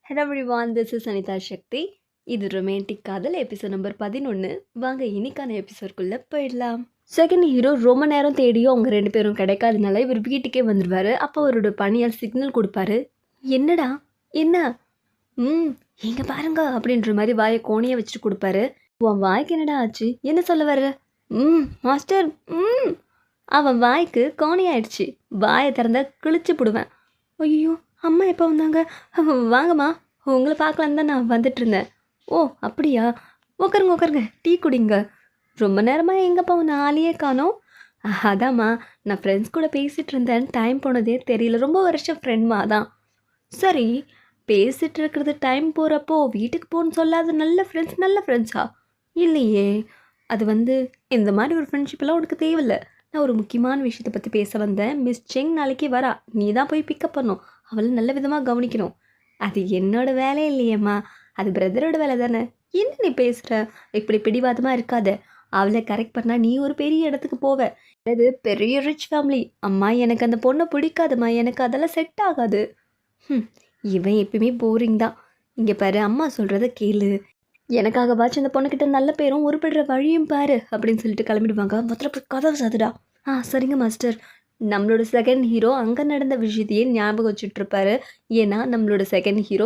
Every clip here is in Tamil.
Hello everyone, this is Anita Shakti. இது ரொமான்டிக் காதல் எபிசோட் நம்பர் 11. வாங்க இன்னைக்கான எபிசோட்குள்ளே போயிடலாம். செகண்ட் ஹீரோ ரொம்ப நேரம் தேடியும் அவங்க 2 பேரும் கிடைக்காதனால இவர் வீட்டுக்கே வந்துடுவார். அப்போ அவரோட பணியால் சிக்னல் கொடுப்பாரு. என்னடா என்ன எங்க பாருங்க அப்படின்ற மாதிரி வாயை கோணியை வச்சுட்டு கொடுப்பாரு. உன் வாய்க்கு என்னடா ஆச்சு, என்ன சொல்ல வர்ற? மாஸ்டர் அவன் வாய்க்கு கோணியாயிடுச்சு. வாயை திறந்தா கிழிச்சு போடுவேன். ஐயோ அம்மா எப்போ வந்தாங்க? வாங்கம்மா, உங்களை பார்க்கலான்னு தான் நான் வந்துட்டு இருந்தேன். ஓ அப்படியா, உட்காருங்க டீ குடிங்க. ரொம்ப நேரமாக எங்கப்பா உன்னை ஆளையே காணோம்? அதாம்மா நான் ஃப்ரெண்ட்ஸ் கூட பேசிகிட்டு இருந்தேன், டைம் போனதே தெரியல. ரொம்ப வருஷம் ஃப்ரெண்ட்மா தான். சரி, பேசிகிட்டு இருக்கிறது டைம் போகிறப்போ வீட்டுக்கு போகணுன்னு சொல்லாத நல்ல ஃப்ரெண்ட்ஸா? இல்லையே, அது இந்த மாதிரி ஒரு ஃப்ரெண்ட்ஷிப்பெல்லாம் உனக்கு தேவையில்லை. நான் ஒரு முக்கியமான விஷயத்தை பற்றி பேச வந்தேன். மிஸ் செங் நாளைக்கு வரா, நீ தான் போய் பிக்கப் பண்ணணும். அவளை நல்ல விதமாக கவனிக்கணும். அது என்னோட வேலை இல்லையம்மா, அது பிரதரோட வேலை தானே. என்ன நீ பேசுகிற? இப்படி பிடிவாதமாக இருக்காத. அவளை கரெக்ட் பண்ணால் நீ ஒரு பெரிய இடத்துக்கு போவ. அது பெரிய ரிச் ஃபேமிலி. அம்மா எனக்கு அந்த பொண்ணை பிடிக்காதுமா, எனக்கு அதெல்லாம் செட் ஆகாது. இவன் எப்பயுமே போரிங் தான். இங்கே பாரு, அம்மா சொல்கிறத கேளு. எனக்காகவாச்சும் அந்த பொண்ணுக்கிட்ட நல்ல பேரும் உருப்பிடுற வழியும் பாரு அப்படின்னு சொல்லிட்டு கிளம்பிடுவாங்க. முதல்ல போய் கதவு சாதுடா. சரிங்க மாஸ்டர். நம்மளோட செகண்ட் ஹீரோ அங்கே நடந்த விஷயத்தையே ஞாபகம் வச்சுட்ருப்பாரு. ஏன்னா நம்மளோட செகண்ட் ஹீரோ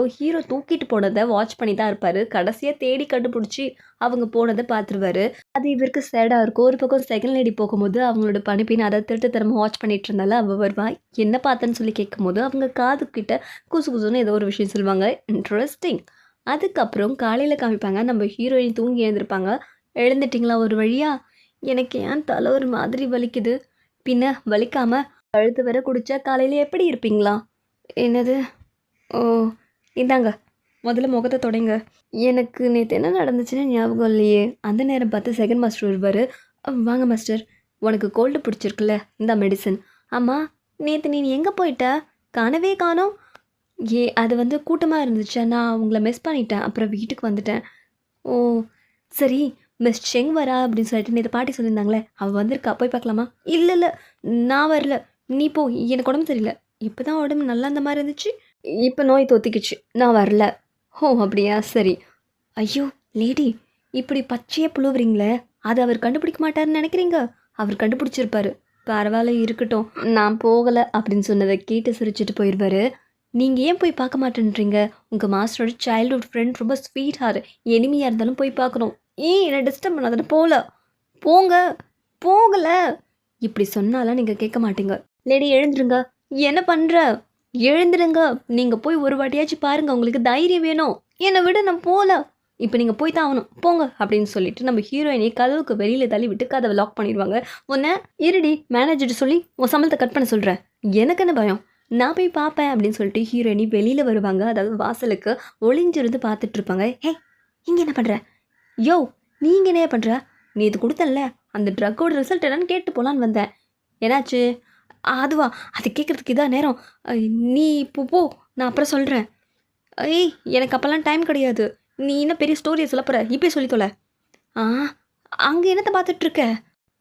தூக்கிட்டு போனதை வாட்ச் பண்ணி தான் இருப்பார். கடைசியாக தேடி கண்டுபிடிச்சி அவங்க போனதை பார்த்துருவாரு. அது இவருக்கு சேடாக இருக்கும். ஒரு பக்கம் செகண்ட் லேடி போகும்போது அவங்களோட பணிப்பின் அதை திருட்டுத்தரமாக வாட்ச் பண்ணிட்டு இருந்தாலும் அவள் வருவா. என்ன பார்த்தேன்னு சொல்லி கேட்கும்போது அவங்க காதுக்கிட்ட குசுன்னு ஏதோ ஒரு விஷயம் சொல்லுவாங்க. இன்ட்ரெஸ்டிங். அதுக்கப்புறம் காலையில் காமிப்பாங்க, நம்ம ஹீரோயின் தூங்கி எழுந்திருப்பாங்க. எழுந்துட்டிங்களா ஒரு வழியா? எனக்கு ஏன் தலை ஒரு மாதிரி வலிக்குது? பின்ன வலிக்காமல் கழுத்து வர குடித்தா காலையில் எப்படி இருப்பீங்களா? என்னது? ஓ இந்தாங்க, முதல்ல முகத்தை தொடங்க. எனக்கு நேற்று என்ன நடந்துச்சுன்னு ஞாபகம் இல்லையே. அந்த நேரம் பார்த்து செகண்ட் மாஸ்டர் வருவார். வாங்க மாஸ்டர், உனக்கு கோல்டு பிடிச்சிருக்குல்ல, இந்த மெடிசன். ஆமாம், நேற்று நீ எங்கே போயிட்ட? காணவே காணோம். அது கூட்டமாக இருந்துச்சு, நான் உங்களை மிஸ் பண்ணிட்டேன். அப்புறம் வீட்டுக்கு வந்துட்டேன். ஓ சரி, மிஸ் செங் வரா அப்படின்னு சொல்லிட்டு நேற்று பாட்டி சொல்லியிருந்தாங்களே, அவள் வந்திருக்கா, போய் பார்க்கலாமா? இல்லை நான் வரல, நீ போ, எனக்கு உடம்பு சரியில்லை. இப்போ தான் உடம்பு நல்லா அந்த மாதிரி இருந்துச்சு, இப்போ நோய் தொத்திக்கிச்சு, நான் வரல. ஓ அப்படியா, சரி. ஐயோ லேடி, இப்படி பச்சையாக புழுவுறீங்களே, அது அவர் கண்டுபிடிக்க மாட்டாருன்னு நினைக்கிறீங்க? அவர் கண்டுபிடிச்சிருப்பாரு. பரவாயில்ல இருக்கட்டும், நான் போகலை அப்படின்னு சொன்னதை கேட்டு சிரிச்சுட்டு போயிடுவார். நீங்கள் ஏன் போய் பார்க்க மாட்டேன்றீங்க? உங்கள் மாஸ்டரோட சைல்டுஹுட் ஃப்ரெண்ட் ரொம்ப ஸ்வீட்டாக, எனிமையாக இருந்தாலும் போய் பார்க்கணும். என்னை டிஸ்டர்ப் பண்ணாதானே. போகலை இப்படி சொன்னாலாம் நீங்கள் கேட்க மாட்டீங்க. லேடி எழுந்துருங்க. என்ன பண்ணுற? எழுந்துருங்க. நீங்கள் போய் ஒரு வாட்டியாச்சும் பாருங்கள், உங்களுக்கு தைரியம் வேணும். என்னை விட நான் போகல. இப்போ நீங்கள் போய் தான் ஆகணும், போங்க அப்படின்னு சொல்லிட்டு நம்ம ஹீரோயினை கதவுக்கு வெளியில் தள்ளி விட்டு கதவை லாக் பண்ணிடுவாங்க. உன்னை இருடி மேனேஜர்கிட்ட சொல்லி உன் சம்பளத்தை கட் பண்ண சொல்கிறேன். எனக்கு என்ன பயம், நான் போய் பார்ப்பேன் அப்படின்னு சொல்லிட்டு ஹீரோயினி வெளியில் வருவாங்க. அதாவது வாசலுக்கு ஒளிஞ்சிருந்து பார்த்துட்ருப்பாங்க. ஹே, இங்கே என்ன பண்ணுற? யோ, நீங்கள் என்ன பண்ணுற? நீ இது கொடுத்தல, அந்த ட்ரக்கோட ரிசல்ட் என்னன்னு கேட்டு போகலான்னு வந்தேன். என்னாச்சு? அதுவா, அது கேட்குறதுக்கு இதான் நேரம். நீ இப்போ போ, நான் அப்புறம் சொல்கிறேன். எனக்கு அப்போல்லாம் டைம் கிடையாது. நீ இன்னும் பெரிய ஸ்டோரியை சொல்லப்போற, இப்போயே சொல்லி தொலை. அங்கே என்னத்தை பார்த்துட்ருக்க?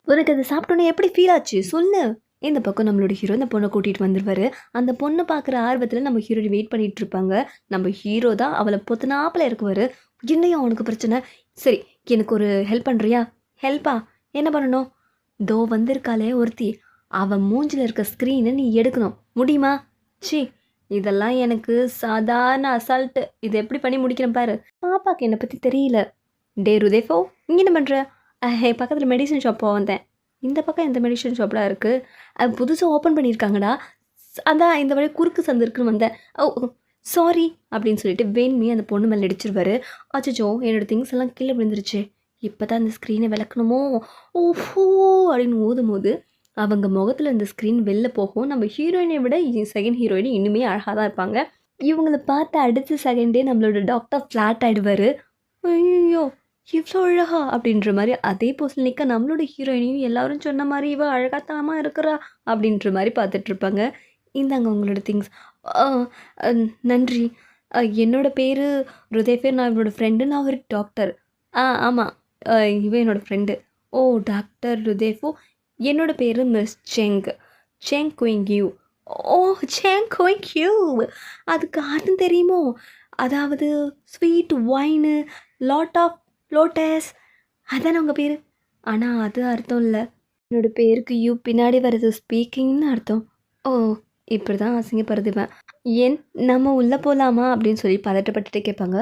உனக்கு அது சாப்பிட்டோன்னே எப்படி ஃபீல் ஆச்சு சொல்லு. இந்த பக்கம் நம்மளோட ஹீரோ இந்த பொண்ணை கூட்டிகிட்டு வந்துடுவார். அந்த பொண்ணை பார்க்குற ஆர்வத்தில் நம்ம ஹீரோயின் வெயிட் பண்ணிகிட்டு இருப்பாங்க. நம்ம ஹீரோ தான் அவளை பொத்துனாப்பில் இருக்குவார். என்னையும் அவனுக்கு பிரச்சனை. சரி, எனக்கு ஒரு ஹெல்ப் பண்ணுறியா? ஹெல்ப்பா? என்ன பண்ணணும்? தோ வந்திருக்காளே ஒருத்தி, அவன் மூஞ்சில் இருக்க ஸ்க்ரீனை நீ எடுக்கணும். முடியுமா? இதெல்லாம் எனக்கு சாதாரண அசால்ட்டு. இது எப்படி பண்ணி முடிக்கிறேன் பாரு. பாப்பாக்கு என்னை பற்றி தெரியல. டே ருதேஃபோ, இங்கே என்ன பண்ணுற? பக்கத்தில் மெடிசன் ஷாப் வந்தேன். இந்த பக்கம் எந்த மெடிசன் ஷாப்லாம் இருக்குது? அது புதுசாக ஓப்பன் பண்ணியிருக்காங்கடா. அதான் இந்த வழி குறுக்கு சந்து இருக்குன்னு வந்தேன். ஓ சாரி அப்படின்னு சொல்லிட்டு வேண்மி அந்த பொண்ணு மேலே நடிச்சிருவாரு. அச்சோ, என்னோடய திங்ஸ் எல்லாம் கீழே விழுந்துருச்சு. இப்போ தான் அந்த ஸ்க்ரீனை விளக்கணுமோ? ஓஹோ அப்படின்னு ஊதும் போது அவங்க முகத்தில் இந்த ஸ்க்ரீன் வெளில போகும். நம்ம ஹீரோயினை விட செகண்ட் ஹீரோயின் இன்னுமே அழகாக தான் இருப்பாங்க. இவங்களை பார்த்து அடுத்த செகண்டே நம்மளோட டாக்டர் ஃப்ளாட் ஆகிடுவார். ஐயோ இவ்வளோ அழகா அப்படின்ற மாதிரி அதே போஸ்டில் நிற்க நம்மளோட ஹீரோயினையும் எல்லாரும் சொன்ன மாதிரி இவள் அழகாத்தாமா இருக்கிறா அப்படின்ற மாதிரி பார்த்துட்ருப்பாங்க. இந்தாங்க உங்களோட திங்ஸ். நன்றி. என்னோடய பேர் ருதேஃபே, நான் இவனோட ஃப்ரெண்டு. நான் ஒரு டாக்டர். ஆமாம், இவன் என்னோடய ஃப்ரெண்டு. ஓ டாக்டர் ருதேஃபோ. என்னோடய பேர் மிஸ் செங் குயிங் யூ. ஓ செங் குயிங் யூ, அதுக்கு யாருன்னு தெரியுமோ? அதாவது sweet wine, lot of lotus அதானே உங்கள் பேர்? ஆனால் அது அர்த்தம் இல்லை. என்னோட பேருக்கு யூ பின்னாடி வர்றது ஸ்பீக்கிங்னு அர்த்தம். ஓ! இப்படி தான் அசிங்கப்படுத்துவேன். ஏன் நம்ம உள்ளே போகலாமா அப்படின்னு சொல்லி பதட்டப்பட்டுட்டு கேட்பாங்க.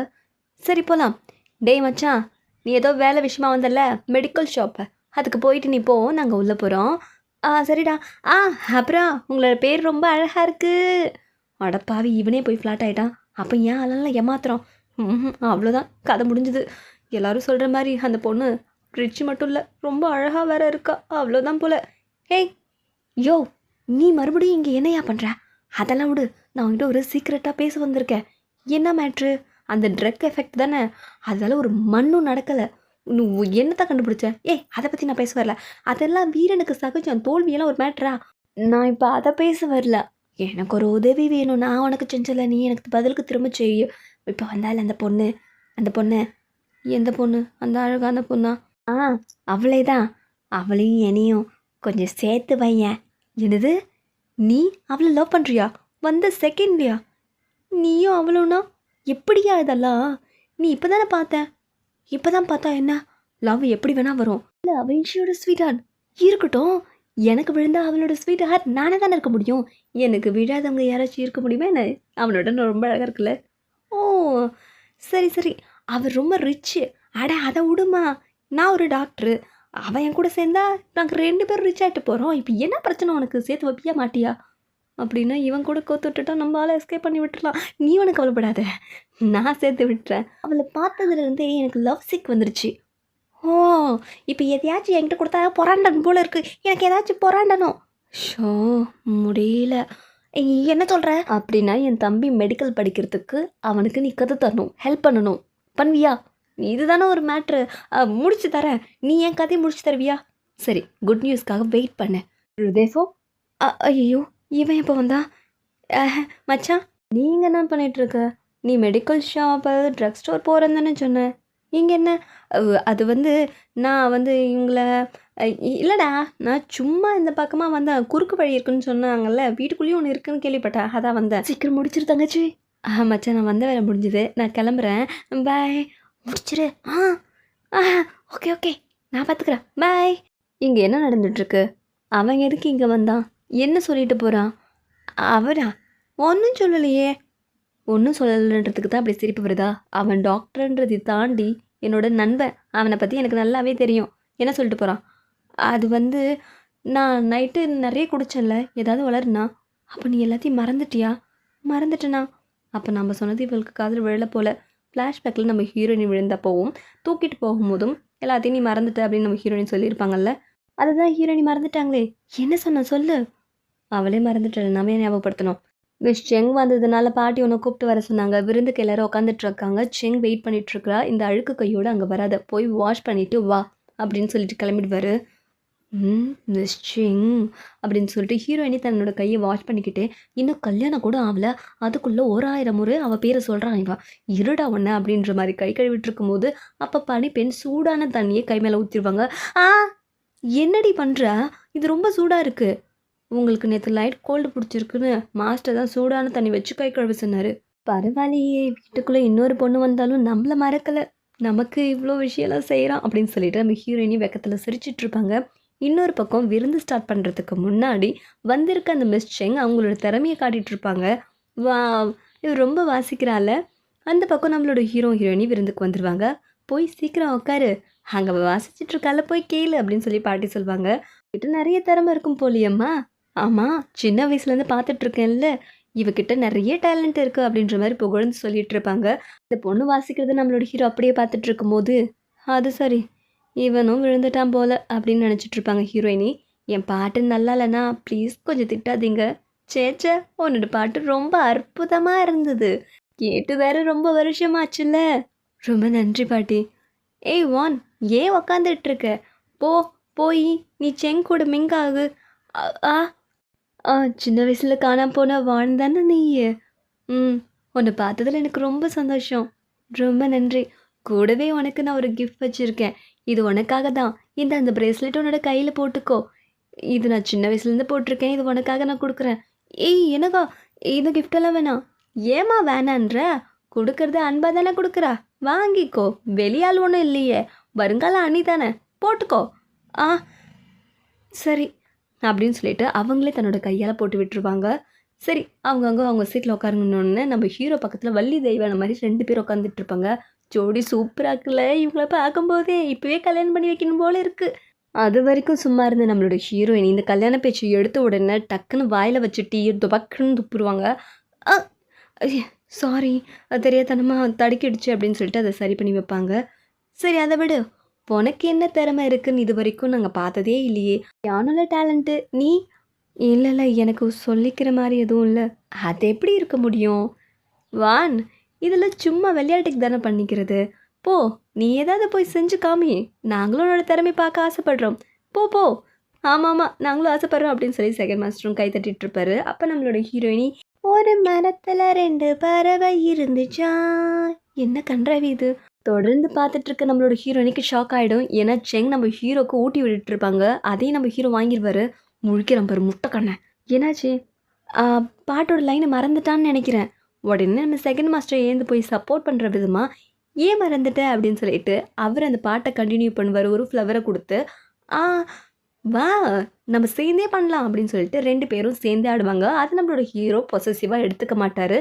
சரி போகலாம். டேய் மச்சான், நீ ஏதோ வேலை விஷயமா வந்தல்ல மெடிக்கல் ஷாப்பு, அதுக்கு போயிட்டு நீ போ, நாங்கள் உள்ளே போகிறோம். சரிடா. அப்புறம் உங்களோட பேர் ரொம்ப அழகாக இருக்குது. அடப்பாவி, இவனே போய் ஃப்ளாட் ஆகிட்டான். அப்போ ஏன் அதெல்லாம் ஏமாத்துறோம்? அவ்வளோதான், கதை முடிஞ்சுது. எல்லாரும் சொல்கிற மாதிரி அந்த பொண்ணு ரிச்சு மட்டும் இல்லை, ரொம்ப அழகாக வேற இருக்கா. அவ்வளோதான் போல. ஹேய் யோ, நீ மறுபடியும் இங்கே என்னையா பண்ணுற? அதெல்லாம் விடு, நான் உங்ககிட்ட ஒரு சீக்ரெட்டாக பேச வந்திருக்கேன். என்ன மேட்ரு? அந்த ட்ரக் எஃபெக்ட் தானே, அதெல்லாம் ஒரு மண்ணும் நடக்கலை. என்னத்தான் கண்டுபிடிச்ச? அதை பற்றி நான் பேச வரல. அதெல்லாம் வீரனுக்கு சகஜம், தோல்வியெல்லாம் ஒரு மேட்ரா? நான் இப்போ அதை பேச வரல. எனக்கு ஒரு உதவி வேணும். நான் உனக்கு செஞ்சல, நீ எனக்கு பதிலுக்கு திரும்ப செய்யும். இப்போ வந்தால அந்த பொண்ணு, அந்த பொண்ணு எந்த பொண்ணு? அந்த அழகான பொண்ணா? அவளே தான். அவளையும் என்னையும் கொஞ்சம் சேர்த்து வையேன். என்னது, நீ அவளை லவ் பண்ணுறியா? வந்த செகண்ட்லையா? நீயும் அவளும்னா எப்படியா இதெல்லாம்? நீ இப்போ தானே பார்த்த? இப்போ தான் பார்த்தா என்ன? லவ் எப்படி வேணால் வரும். இல்லை, அவள் இன்ஷியோட ஸ்வீட் ஹார்ட் இருக்கட்டும். எனக்கு விழுந்தா அவளோட ஸ்வீட் ஹார்ட் நானே தானே இருக்க முடியும். எனக்கு விழாதவங்க யாராச்சும் இருக்க முடியுமா என்ன? அவனோட ரொம்ப அழகாக இருக்குல்ல. ஓ சரி சரி, அவர் ரொம்ப ரிச்சு. அட அதை விடுமா, நான் ஒரு டாக்டரு. அவன் என் கூட சேர்ந்தா நாங்கள் 2 பேரும் ரிச் ஆகிட்டு போகிறோம். இப்போ என்ன பிரச்சனை உனக்கு? சேர்த்து வைப்பியா மாட்டியா? அப்படின்னா இவன் கூட கோத்து விட்டுட்டா நம்மளால எஸ்கேப் பண்ணி விட்டுடலாம். நீ உனக்கு கவலைப்படாத, நான் சேர்த்து விட்டுறேன். அவளை பார்த்ததுலேருந்தே எனக்கு லவ் சிக் வந்துருச்சு. ஓ, இப்போ எதையாச்சும் என்கிட்ட கொடுத்தா பொறாண்டன் போல இருக்குது. எனக்கு ஏதாச்சும் பொறாண்டனும். ஷோ முடியல. என்ன சொல்கிற? அப்படின்னா என் தம்பி மெடிக்கல் படிக்கிறதுக்கு அவனுக்கு நீ கற்று தரணும், ஹெல்ப் பண்ணணும். பண்ணுவியா? இதுதானே ஒரு மேட்ரு. முடிச்சு தரேன். நீ என் கதையை முடிச்சு தருவியா? சரி, குட் நியூஸ்க்காக வெயிட் பண்ண. ருதேஃபோ, ஐயோ, இவன் எப்போ வந்தா? மச்சான், நீங்கள் என்ன பண்ணிகிட்ருக்க? நீ மெடிக்கல் ஷாப்பு ட்ரக் ஸ்டோர் போகிறேன்னு தானே சொன்னேன். இங்கே என்ன? அது வந்து நான் வந்து இவங்கள இல்லைடா, நான் சும்மா இந்த பக்கமாக வந்தேன். குறுக்கு வழி இருக்குன்னு சொன்னாங்கல்ல, வீட்டுக்குள்ளேயும் ஒன்று இருக்குன்னு கேள்விப்பட்டேன், அதான் வந்தேன். சீக்கிரம் முடிச்சிரு தங்கச்சி. மச்சான், நான் வந்த வேலை முடிஞ்சுது, நான் கிளம்புறேன். பாய். முடிச்சிரு. ஓகே ஓகே, நான் பார்த்துக்கிறேன். பாய். இங்கே என்ன நடந்துட்டுருக்கு? அவன் எதுக்கு இங்கே வந்தான்? என்ன சொல்லிட்டு போகிறான்? அவரா? ஒன்றும் சொல்லலையே. ஒன்றும் சொல்லலைன்றதுக்கு தான் அப்படி சிரிப்பு வருதா? அவன் டாக்டர்ன்றதை தாண்டி என்னோட நண்பன். அவனை பற்றி எனக்கு நல்லாவே தெரியும். என்ன சொல்லிட்டு போகிறான்? அது வந்து நான் நைட்டு நிறைய குடிச்சேன்ல, ஏதாவது வளருனா? அப்போ நீ எல்லாத்தையும் மறந்துட்டியா? மறந்துட்டேனா? அப்போ நம்ம சொன்னது இவளுக்கு காதில் விழல போல். ஃப்ளாஷ்பேக்கில் நம்ம ஹீரோயின் விழுந்தப்போவும் தூக்கிட்டு போகும்போதும் எல்லாத்தையும் நீ மறந்துட்ட அப்படின்னு நம்ம ஹீரோயின் சொல்லியிருப்பாங்கல்ல, அதுதான் ஹீரோயின் மறந்துட்டாங்களே. என்ன சொன்ன சொல்லு. அவளே மறந்துட்டேன், நாமே ஞாபகப்படுத்தணும். மிஸ் செங் வந்ததுனால பாட்டி ஒன்று கூப்பிட்டு வர சொன்னாங்க. விருந்துக்கு எல்லோரும் உட்காந்துட்ருக்காங்க. செங் வெயிட் பண்ணிகிட்ருக்குறா. இந்த அழுக்கு கையோடு அங்கே வராத, போய் வாஷ் பண்ணிவிட்டு வா அப்படின்னு சொல்லிட்டு கிளம்பிடுவார். மிஸ் செங் அப்படின்னு சொல்லிட்டு ஹீரோயினி தன்னோட கையை வாஷ் பண்ணிக்கிட்டு, இன்னும் கல்யாணம் கூட ஆகலை, அதுக்குள்ளே 1000 முறை அவள் பேரை சொல்கிறான். இவன் இருடா ஒன்று அப்படின்ற மாதிரி கை கழுவிட்டு இருக்கும்போது அப்போ பனிப்பெண் சூடான தண்ணியை கை மேலே ஊற்றிடுவாங்க. என்னடி பண்ணுற? இது ரொம்ப சூடாக இருக்குது. உங்களுக்கு நேற்று லைட் கோல்டு பிடிச்சிருக்குன்னு மாஸ்டர் தான் சூடான தண்ணி வச்சு கை கழுவி சொன்னார். பரவாயில்லையே, வீட்டுக்குள்ளே இன்னொரு பொண்ணு வந்தாலும் நம்மளை மறக்கலை, நமக்கு இவ்வளோ விஷயம்லாம் செய்கிறான் அப்படின்னு சொல்லிட்டு நம்ம ஹீரோயினி வெக்கத்தில் சிரிச்சிட்ருப்பாங்க. இன்னொரு பக்கம் விருந்து ஸ்டார்ட் பண்ணுறதுக்கு முன்னாடி வந்திருக்க அந்த மிஸ் செங் அவங்களோட திறமையை காட்டிகிட்ருப்பாங்க. வா, இது ரொம்ப வாசிக்கிறாள். அந்த பக்கம் நம்மளோட ஹீரோயினி விருந்துக்கு வந்துடுவாங்க. போய் சீக்கிரம் உட்காரு, அங்கே வாசிச்சிட்ருக்கால, போய் கேளு அப்படின்னு சொல்லி பாட்டி சொல்லுவாங்க. கிட்ட நிறைய திறமை இருக்கும் போலியம்மா. ஆமாம், சின்ன வயசுலேருந்து பார்த்துட்ருக்கேன்ல, இவகிட்ட நிறைய டேலண்ட் இருக்குது அப்படின்ற மாதிரி புகழ்ந்து சொல்லிகிட்டு இருப்பாங்க. இந்த பொண்ணு வாசிக்கிறது நம்மளோட ஹீரோ அப்படியே பார்த்துட்டு இருக்கும்போது, அது சரி, இவனும் விழுந்துட்டான் போல அப்படின்னு நினச்சிட்ருப்பாங்க ஹீரோயினி. என் பாட்டு நல்லா இல்லைனா ப்ளீஸ் கொஞ்சம் திட்டாதீங்க. சேச்சே, உன்னோட பாட்டு ரொம்ப அற்புதமாக இருந்தது, கேட்டு வேற ரொம்ப வருஷமாச்சுல்ல. ரொம்ப நன்றி பாட்டி. ஏய் வான், ஏன் உக்காந்துட்ருக்க? போய் நீ செங் கூட மிங்காகு. சின்ன வயசில் காணாம போன வான் தானே நீ? உன்னை பார்த்ததில் எனக்கு ரொம்ப சந்தோஷம். ரொம்ப நன்றி. கூடவே உனக்கு நான் ஒரு கிஃப்ட் வச்சுருக்கேன். இது உனக்காக தான். அந்த ப்ரேஸ்லெட் உன்னோட கையில் போட்டுக்கோ. இது நான் சின்ன வயசுலேருந்து போட்டிருக்கேன். இது உனக்காக நான் கொடுக்குறேன். எனக்கா? இந்த கிஃப்டெல்லாம் வேணாம். ஏமா வேணான்ற? கொடுக்கறது அன்பா தானே கொடுக்குறா, வாங்கிக்கோ. வெளியாள் ஒன்றும் இல்லையே, வருங்கால அண்ணி தானே, போட்டுக்கோ. ஆ சரி அப்படின்னு சொல்லிட்டு அவங்களே தன்னோட கையால் போட்டு விட்டுருவாங்க. சரி அவங்கவுங்க அவங்க சீட்டில் உட்காருங்கன்னு நம்ம ஹீரோ பக்கத்தில் வள்ளி தெய்வான மாதிரி 2 பேர் உட்காந்துட்டு இருப்பாங்க. ஜோடி சூப்பராக இருக்குல்ல, இவங்கள பார்க்கும்போதே இப்போவே கல்யாணம் பண்ணி வைக்கணும் போல இருக்குது. அது வரைக்கும் சும்மா இருந்த நம்மளோட ஹீரோயின் இந்த கல்யாண பேச்சு எடுத்த உடனே டக்குன்னு வாயில் வச்சு டீ துபக்குன்னு துப்புருவாங்க. சாரி, தெரியாதனமாக தடுக்கிடுச்சு அப்படின்னு சொல்லிட்டு அதை சரி பண்ணி வைப்பாங்க. சரி அதை விடு, உனக்கு என்ன திறமை இருக்குன்னு இது வரைக்கும் நாங்கள் பார்த்ததே இல்லையே, யானோட டேலண்ட்டு நீ. இல்லை எனக்கு சொல்லிக்கிற மாதிரி எதுவும் இல்லை. அது எப்படி இருக்க முடியும் வான், இதில் சும்மா விளையாட்டுக்கு தானே பண்ணிக்கிறது. போ, நீ ஏதாவது போய் செஞ்சு காமி, நாங்களும் உன்னோட திறமை பார்க்க ஆசைப்படுறோம். போ போ. ஆமாம் நாங்களும் ஆசைப்படுறோம் அப்படின்னு சொல்லி செகண்ட் மாஸ்டரும் கை தட்டிட்டு இருப்பாரு. அப்போ நம்மளோட ஹீரோயினி, ஒரு மரத்தில் 2 பறவை இருந்துச்சா, என்ன கன்றாவி இது. தொடர்ந்து பார்த்துட்டு இருக்க நம்மளோட ஹீரோயினிக்கு ஷாக் ஆகிடும். ஏன்னா செங் நம்ம ஹீரோக்கு ஊட்டி விட்டுட்டு இருப்பாங்க. அதையும் நம்ம ஹீரோ வாங்கிடுவார். முழிக்கிறான் பாரு முட்டை கண்ணை. என்னாச்சு, பாட்டோட லைனை மறந்துட்டான்னு நினைக்கிறேன். உடனே நம்ம செகண்ட் மாஸ்டர் ஏந்து போய் சப்போர்ட் பண்ணுற விதமாக, ஏன் மறந்துட்ட அப்படின்னு சொல்லிட்டு அவர் அந்த பாட்டை கண்டினியூ பண்ணுவார். ஒரு ஃப்ளவரை கொடுத்து, வா நம்ம சேர்ந்தே பண்ணலாம் அப்படின்னு சொல்லிட்டு 2 பேரும் சேர்ந்தே ஆடுவாங்க. அது நம்மளோட ஹீரோ பொசசிவாக எடுத்துக்க மாட்டார்.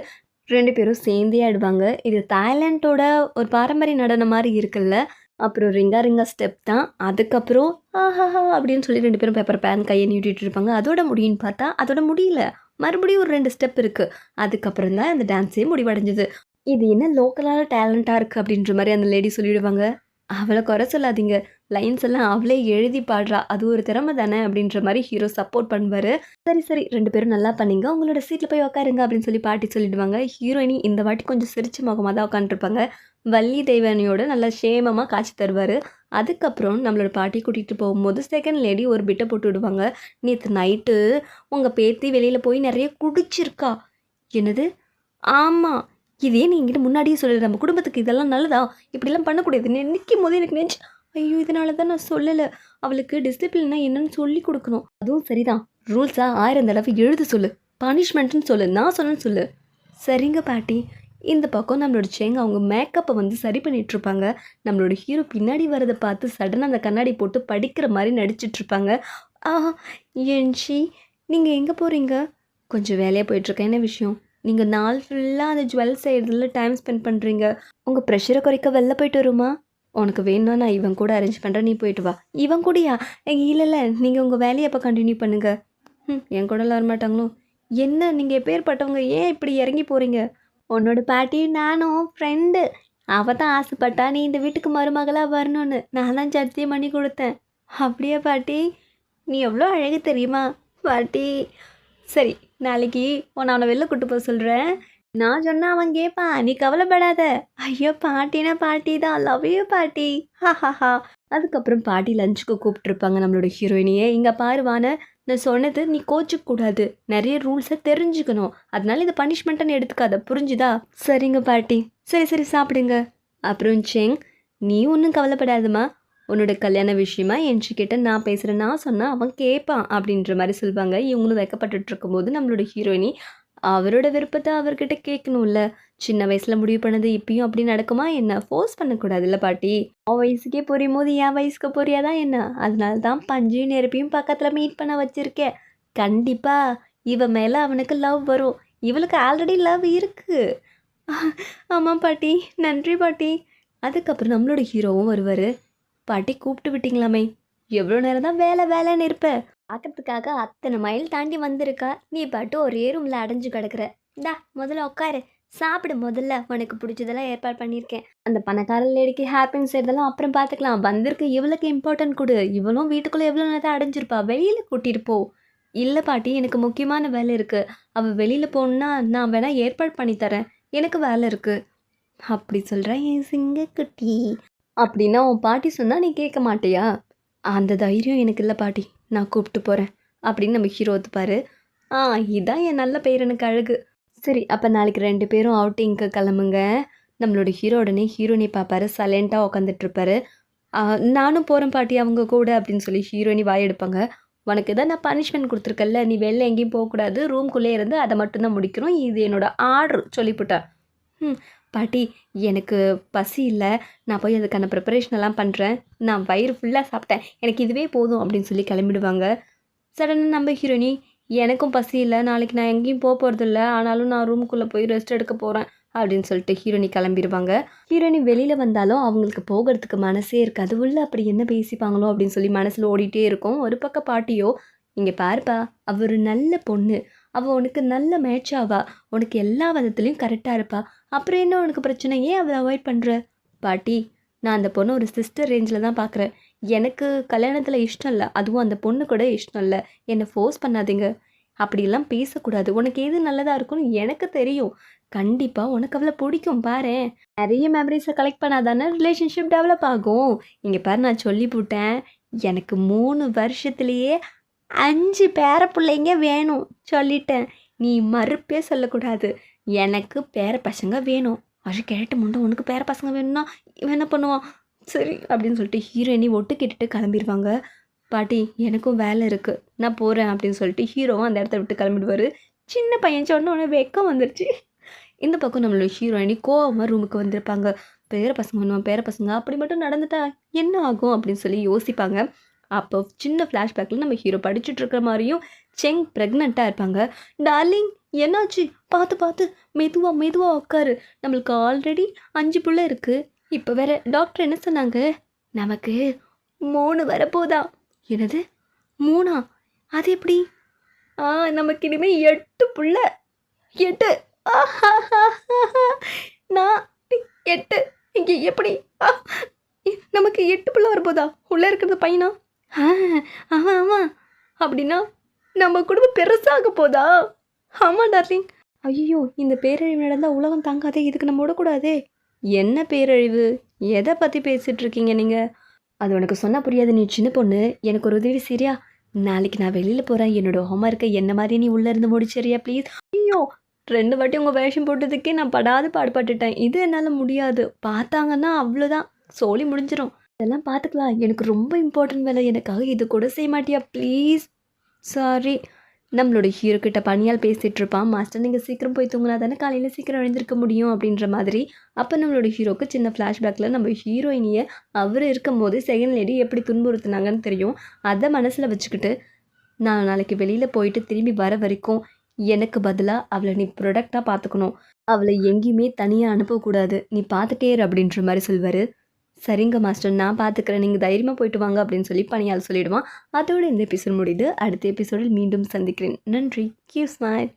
2 பேரும் சேர்ந்தே ஆடுவாங்க. இது தாய்லாண்டோட ஒரு பாரம்பரிய நடனம் மாதிரி இருக்குல்ல. அப்புறம் ரிங்கா ரிங்கா ஸ்டெப் தான். அதுக்கப்புறம் ஆஹாஹா அப்படின்னு சொல்லி 2 பேரும் பேப்பர் பேன் கையை நீட்டிகிட்டு இருப்பாங்க. அதோட முடியும்னு பார்த்தா அதோட முடியல, மறுபடியும் ஒரு 2 ஸ்டெப் இருக்குது. அதுக்கப்புறம் தான் அந்த டான்ஸே முடிவடைஞ்சது. இது என்ன லோக்கலான டேலண்ட்டாக இருக்குது அப்படின்ற மாதிரி அந்த லேடி சொல்லிவிடுவாங்க. அவளை குறை சொல்லாதீங்க, லைன்ஸ் எல்லாம் அவளே எழுதி பாடுறா, அது ஒரு திறமை தானே அப்படின்ற மாதிரி ஹீரோ சப்போர்ட் பண்ணுவார். சரி 2 பேரும் நல்லா பண்ணீங்க, உங்களோட சீட்டில் போய் உட்காருங்க அப்படின்னு சொல்லி பாட்டி சொல்லிடுவாங்க. ஹீரோயினி இந்த வாட்டி கொஞ்சம் சிரிச்ச முகமாக தான் உட்காந்துருப்பாங்க. வள்ளி தெய்வானியோட நல்லா சேமமாக காய்ச்சி தருவார். அதுக்கப்புறம் நம்மளோட பாட்டி கூட்டிகிட்டு போகும்போது செகண்ட் லேடி ஒரு பிட்டை போட்டு விடுவாங்க. நேற்று நைட்டு உங்கள் பேத்தி வெளியில் போய் நிறைய குடிச்சிருக்கா. என்னது? ஆமாம், இதே நீ என்கிட்ட முன்னாடியே சொல்லிடு, நம்ம குடும்பத்துக்கு இதெல்லாம் நல்லதா, இப்படிலாம் பண்ணக்கூடாது. நிற்கும் போது எனக்கு நெஞ்சு, ஐயோ இதனால தான் நான் சொல்லலை. அவளுக்கு டிசிப்ளின்னா என்னன்னு சொல்லி கொடுக்கணும். அதுவும் சரிதான், ரூல்ஸாக 1000 தடவை எழுத சொல்லு, பனிஷ்மெண்ட்டுன்னு சொல்லு, நான் சொன்னேன்னு சொல்லு. சரிங்க பாட்டி. இந்த பக்கம் நம்மளோட செங் அவங்க மேக்கப்பை வந்து சரி பண்ணிகிட்ருப்பாங்க. நம்மளோட ஹீரோ பின்னாடி வரதை பார்த்து சடனாக அந்த கண்ணாடி போட்டு படிக்கிற மாதிரி நடிச்சிட்ருப்பாங்க. ஏன்ச்சி நீங்கள் எங்கே போகிறீங்க? கொஞ்சம் வேலையாக போயிட்டுருக்கேன். என்ன விஷயம்? நீங்கள் நாள் ஃபுல்லாக அந்த ஜுவல் செய்கிறதுல டைம் ஸ்பெண்ட் பண்ணுறீங்க. உங்கள் ப்ரெஷரை குறைக்க வெளில போயிட்டு வருமா? உனக்கு வேணும்னா நான் இவன் கூட அரேஞ்ச் பண்ணுறேன், நீ போயிட்டு வா. இவன் கூடயா? இல்லை நீங்கள் உங்கள் வேலையை அப்போ கண்டினியூ பண்ணுங்கள். என் கூடலாம் வரமாட்டாங்களோ? என்ன நீங்கள் எப்பேற்பட்டவங்க, ஏன் இப்படி இறங்கி போகிறீங்க? உன்னோட பாட்டியும் நானும் ஃப்ரெண்டு. அவள் தான் ஆசைப்பட்டா நீ இந்த வீட்டுக்கு மருமகளாக வரணும்னு. நான் தான் சத்தியம் பண்ணி கொடுத்தேன். அப்படியே பாட்டி? நீ எவ்வளோ அழகு தெரியுமா பாட்டி? சரி, நாளைக்கு அவனை வெளில கூட்டு போக சொல்கிறேன். நான் சொன்னால் அவன் கேட்பான், நீ கவலைப்படாத. ஐயோ பாட்டினா பாட்டி தான், லவ் யூ பாட்டி. ஹாஹாஹா. அதுக்கப்புறம் பாட்டி லஞ்சுக்கு கூப்பிட்ருப்பாங்க நம்மளோட ஹீரோயினியே. இங்கே பாருவான, நான் சொன்னது நீ கோச்சிக்கூடாது, நிறைய ரூல்ஸை தெரிஞ்சுக்கணும், அதனால இதை பனிஷ்மெண்ட்டுன்னு எடுத்துக்காத, புரிஞ்சுதா? சரிங்க பாட்டி. சரி சாப்பிடுங்க. அப்புறம் செங், நீ ஒன்றும் கவலைப்படாதம்மா, உன்னோட கல்யாண விஷயமா என்கிட்ட நான் பேசுகிறேன், நான் சொன்னால் அவன் கேட்பான் அப்படின்ற மாதிரி சொல்லுவாங்க. இவங்களும் வைக்கப்பட்டு இருக்கும்போது நம்மளோட ஹீரோயினி அவரோட விருப்பத்தை அவர்கிட்ட கேட்கணும்ல. சின்ன வயசில் முடிவு பண்ணது இப்பயும் அப்படி நடக்குமா என்ன? ஃபோர்ஸ் பண்ணக்கூடாதுல்ல பாட்டி. அவன் வயசுக்கே புரியும் போது என் வயசுக்கு புரியாதான் என்ன? அதனால தான் பஞ்சையும் நெருப்பையும் பக்கத்தில் மீட் பண்ண வச்சுருக்கேன். கண்டிப்பாக இவன் மேலே அவனுக்கு லவ் வரும். இவளுக்கு ஆல்ரெடி லவ் இருக்குது. ஆமாம் பாட்டி, நன்றி பாட்டி. அதுக்கப்புறம் நம்மளோட ஹீரோவும் வருவார். பாட்டி கூப்பிட்டு விட்டீங்களாமே, எவ்வளோ நேரம் தான் வேலைன்னு இருப்ப? பார்க்கறதுக்காக அத்தனை மைல் தாண்டி வந்திருக்கா, நீ பாட்டு ஒரே ரூமில் அடைஞ்சு கிடக்குற. இந்தா முதல்ல உட்காரு, சாப்பிடு. முதல்ல உனக்கு பிடிச்சதெல்லாம் ஏற்பாடு பண்ணியிருக்கேன். அந்த பணக்கார லேடிக்கு ஹாப்பின்னு செய்யறதெல்லாம் அப்புறம் பார்த்துக்கலாம். வந்திருக்கு இவளுக்கு இம்பார்ட்டன்ட் கொடு. இவளும் வீட்டுக்குள்ளே எவ்வளோ நேரம் அடைஞ்சிருப்பா, வெளியில் கூட்டிகிட்டு போ. இல்லை பாட்டி, எனக்கு முக்கியமான வேலை இருக்குது. அவள் வெளியில் போகணுன்னா நான் வேணால் ஏற்பாடு பண்ணித்தரேன், எனக்கு வேலை இருக்குது. அப்படி சொல்கிறேன் என் சிங்கக்குட்டி. அப்படின்னா உன் பாட்டி சொன்னால் நீ கேட்க மாட்டியா? அந்த தைரியம் எனக்கு இல்லை பாட்டி, நான் கூப்பிட்டு போகிறேன் அப்படின்னு நம்ம ஹீரோ ஒத்துப்பார். இதான் என் நல்ல பேரனுக்கு அழகு. சரி, அப்போ நாளைக்கு 2 பேரும் அவுட்டிங்க்கு கிளம்புங்க. நம்மளோட ஹீரோ உடனே ஹீரோயினி பார்ப்பாரு, சைலண்ட்டாக உட்காந்துட்ருப்பாரு. நானும் போகிறேன் பாட்டி அவங்க கூட அப்படின்னு சொல்லி ஹீரோயினி வாய் எடுப்பாங்க. உனக்கு தான் நான் பனிஷ்மெண்ட் கொடுத்துருக்கல, நீ வெளில எங்கேயும் போகக்கூடாது, ரூம்குள்ளே இருந்து அதை மட்டும்தான் முடிக்கணும், இது என்னோட ஆர்டர் சொல்லிவிட்டேன். பாட்டி எனக்கு பசி இல்லை, நான் போய் அதுக்கான ப்ரிப்பரேஷன் எல்லாம் பண்ணுறேன், நான் வயிறு ஃபுல்லாக சாப்பிட்டேன், எனக்கு இதுவே போதும் அப்படின்னு சொல்லி கிளம்பிடுவாங்க. சடனாக நம்ம ஹீரோயினி, எனக்கும் பசி இல்லை, நாளைக்கு நான் எங்கேயும் போகிறதில்ல, ஆனாலும் நான் ரூமுக்குள்ளே போய் ரெஸ்ட் எடுக்க போகிறேன் அப்படின்னு சொல்லிட்டு ஹீரோயினி கிளம்பிடுவாங்க. ஹீரோயினி வெளியில் வந்தாலும் அவங்களுக்கு போகிறதுக்கு மனசே இருக்காது. உள்ள அப்படி என்ன பேசிப்பாங்களோ அப்படின்னு சொல்லி மனசில் ஓடிட்டே இருக்கும். ஒரு பக்கம் பாட்டியோ, இங்கே பாருப்பா, அவ ஒரு நல்ல பொண்ணு, அவள் உனக்கு நல்ல மேட்ச் ஆவா, உனக்கு எல்லா விதத்துலேயும் கரெக்டாக இருப்பா, அப்புறம் என்ன உனக்கு பிரச்சனை, ஏன் அவளை அவாய்ட் பண்ணுற? பாட்டி, நான் அந்த பொண்ணு ஒரு சிஸ்டர் ரேஞ்சில் தான் பார்க்குறேன், எனக்கு கல்யாணத்தில் இஷ்டம் இல்லை, அதுவும் அந்த பொண்ணு கூட இஷ்டம் இல்லை, என்னை ஃபோர்ஸ் பண்ணாதீங்க, அப்படிலாம் பேசக்கூடாது, உனக்கு எது நல்லதாக இருக்கும்னு எனக்கு தெரியும், கண்டிப்பாக உனக்கு அவளை பிடிக்கும், பாரேன், நிறைய மெமரிஸை கலெக்ட் பண்ணாதானே ரிலேஷன்ஷிப் டெவலப் ஆகும். இங்கே பாரு, நான் சொல்லி போட்டேன், எனக்கு 3 வருஷத்துலேயே 5 பேர பிள்ளைங்க வேணும் சொல்லிட்டேன், நீ மறுப்பே சொல்லக்கூடாது, எனக்கு பேர பசங்க வேணும். அது கேட்ட முண்டை, உனக்கு பேர பசங்க வேணும்னா இவன் என்ன பண்ணுவான், சரி அப்படின்னு சொல்லிட்டு ஹீரோயினி ஒட்டு கேட்டுட்டு கிளம்பிடுவாங்க. பாட்டி, எனக்கும் வேலை இருக்குது, நான் போகிறேன் அப்படின்னு சொல்லிட்டு ஹீரோவும் அந்த இடத்த விட்டு கிளம்பிடுவார். சின்ன பையன் சொன்ன உடனே வெக்கம் வந்துருச்சு. இந்த பக்கம் நம்மளோட ஹீரோயினி கோவமாக ரூமுக்கு வந்திருப்பாங்க. பேர பசங்க வேணும், பேர பசங்க அப்படி மட்டும் நடந்துட்டா என்ன ஆகும் அப்படின்னு சொல்லி யோசிப்பாங்க. அப்போ சின்ன ஃப்ளாஷ்பேக்கில் நம்ம ஹீரோ படிச்சுட்டு இருக்கிற மாதிரியும் செங் ப்ரெக்னெண்ட்டாக இருப்பாங்க. டார்லிங், என்னாச்சு, பார்த்து பார்த்து மெதுவாக மெதுவாக உட்காரு, நம்மளுக்கு ஆல்ரெடி 5 பிள்ளை இருக்குது, இப்போ வேற டாக்டர் என்ன சொன்னாங்க, நமக்கு 3 வரப்போதா. என்னது 3? அது எப்படி? நமக்கு இனிமேல் 8 பிள்ளை. 8? நான் 8 இங்கே எப்படி? நமக்கு 8 பிள்ளை வரப்போதா? உள்ளே இருக்கிறது பையனா? ஆமாம் ஆமாம். அப்படின்னா நம்ம குடும்பம் பெருசாக போதா? ஆமாம் டார்லிங். ஐயோ, இந்த பேரழிவு நடந்தால் உலகம் தாங்காதே, இதுக்கு நம்ம விடக்கூடாதே. என்ன பேரழிவு, எதை பற்றி பேசிகிட்டு இருக்கீங்க நீங்கள்? அது உனக்கு சொன்னால் புரியாது, நீ சின்ன பொண்ணு, எனக்கு ஒரு உதவி சரியா? நாளைக்கு நான் வெளியில் போகிறேன், என்னோடய ஹோம்ஒர்க்கை என்ன மாதிரி நீ உள்ளே இருந்து முடிச்சிரியா ப்ளீஸ்? ஐயோ, 2 வாட்டி உங்கள் வேஷம் போட்டதுக்கே நான் படாது பாடுபட்டுட்டேன், இது என்னால் முடியாது, பார்த்தாங்கன்னா அவ்வளோதான், சோலி முடிஞ்சிடும். இதெல்லாம் பார்த்துக்கலாம், எனக்கு ரொம்ப இம்பார்ட்டன்ட் வேலை, எனக்காக இது கூட செய்ய மாட்டியா ப்ளீஸ்? சாரி. நம்மளோட ஹீரோ கிட்ட பணியால் பேசிகிட்டு இருப்பான். மாஸ்டர், நீங்கள் சீக்கிரம் போய் தூங்கினா தானே காலையில் சீக்கிரம் எழுந்திருக்க முடியும் அப்படின்ற மாதிரி. அப்போ நம்மளோட ஹீரோக்கு சின்ன ஃப்ளாஷ்பேக்கில் நம்ம ஹீரோயினியை அவர் இருக்கும்போது செகண்ட் லேடி எப்படி துன்புறுத்துனாங்கன்னு தெரியும். அதை மனசில் வச்சுக்கிட்டு, நான் நாளைக்கு வெளியில் போயிட்டு திரும்பி வர வரைக்கும் எனக்கு பதிலாக அவளை நீ ப்ரொடக்டாக பார்த்துக்கணும், அவளை எங்கேயுமே தனியாக அனுப்பக்கூடாது, நீ பார்த்துட்டே இரு அப்படின்ற மாதிரி சொல்வார். சரிங்க மாஸ்டர், நான் பார்த்துக்கிறேன், நீங்கள் தைரியமாக போயிட்டு வாங்க அப்படின்னு சொல்லி பணியால் சொல்லிவிடுவான். அதோடு இந்த எபிசோட் முடியுது. அடுத்த எபிசோடில் மீண்டும் சந்திக்கிறேன். நன்றி. Keep smile.